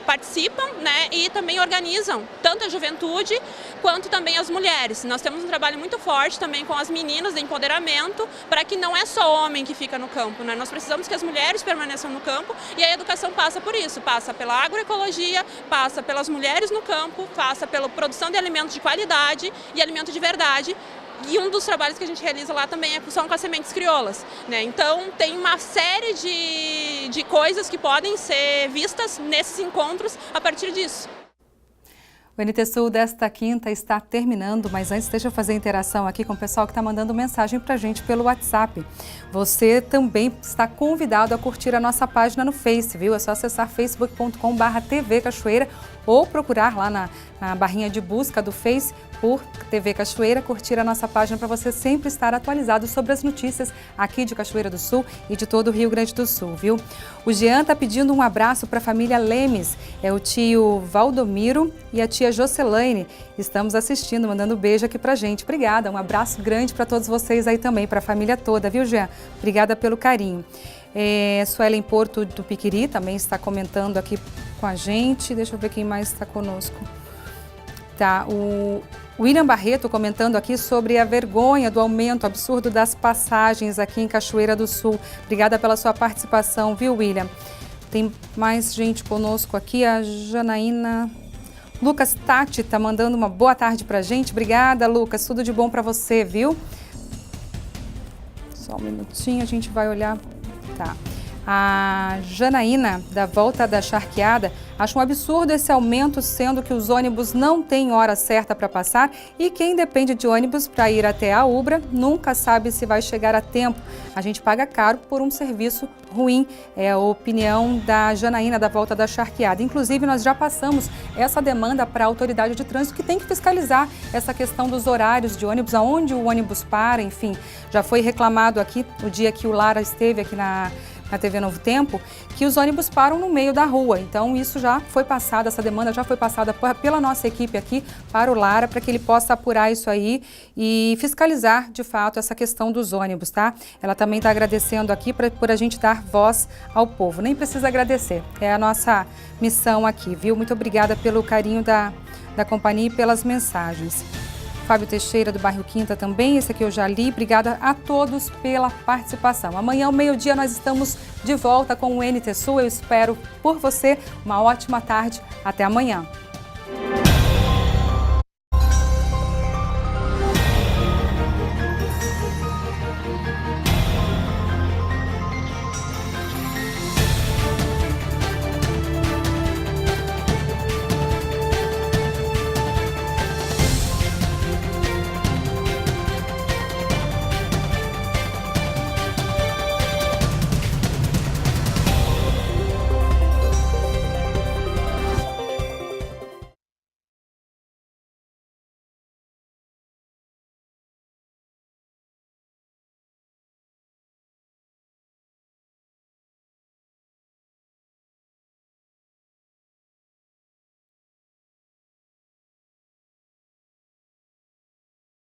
participam, e também organizam tanto a juventude quanto também as mulheres. Nós temos um trabalho muito forte também com as meninas de empoderamento, para que não é só homem que fica no campo. Nós precisamos que as mulheres permaneçam no campo e a educação passa por isso, passa pela agroecologia, passa pelas mulheres no campo, passa pela produção de alimentos de qualidade e alimento de verdade. E um dos trabalhos que a gente realiza lá também são com as sementes crioulas. Então tem uma série de coisas que podem ser vistas nesses encontros a partir disso. O NT Sul desta quinta está terminando, mas antes deixa eu fazer interação aqui com o pessoal que está mandando mensagem para a gente pelo WhatsApp. Você também está convidado a curtir a nossa página no Face, viu? É só acessar facebook.com/TV Cachoeira ou procurar lá na barrinha de busca do Face por TV Cachoeira, curtir a nossa página para você sempre estar atualizado sobre as notícias aqui de Cachoeira do Sul e de todo o Rio Grande do Sul, viu? O Jean está pedindo um abraço para a família Lemes, é o tio Valdomiro e a tia Jocelaine. Estamos assistindo, mandando beijo aqui pra gente. Obrigada, um abraço grande para todos vocês aí também, para a família toda, viu, Jean? Obrigada pelo carinho. Suelen Porto do Piquiri também está comentando aqui com a gente. Deixa eu ver quem mais está conosco. Tá, o William Barreto comentando aqui sobre a vergonha do aumento absurdo das passagens aqui em Cachoeira do Sul. Obrigada pela sua participação, viu, William? Tem mais gente conosco aqui, a Janaína... Lucas Tati está mandando uma boa tarde pra gente. Obrigada, Lucas. Tudo de bom para você, viu? Só um minutinho, a gente vai olhar. Tá. A Janaína, da Volta da Charqueada, acha um absurdo esse aumento, sendo que os ônibus não têm hora certa para passar e quem depende de ônibus para ir até a Ubra nunca sabe se vai chegar a tempo. A gente paga caro por um serviço ruim. É a opinião da Janaína, da Volta da Charqueada. Inclusive, nós já passamos essa demanda para a autoridade de trânsito, que tem que fiscalizar essa questão dos horários de ônibus, aonde o ônibus para, enfim. Já foi reclamado aqui, no dia que o Lara esteve aqui na TV Novo Tempo, que os ônibus param no meio da rua. Então isso já foi passado, essa demanda já foi passada pela nossa equipe aqui para o Lara, para que ele possa apurar isso aí e fiscalizar de fato essa questão dos ônibus, tá? Ela também está agradecendo aqui por a gente dar voz ao povo. Nem precisa agradecer, é a nossa missão aqui, viu? Muito obrigada pelo carinho da companhia e pelas mensagens. Fábio Teixeira, do bairro Quinta também, esse aqui eu já li. Obrigada a todos pela participação. Amanhã, ao meio-dia, nós estamos de volta com o NT Sul. Eu espero por você uma ótima tarde. Até amanhã.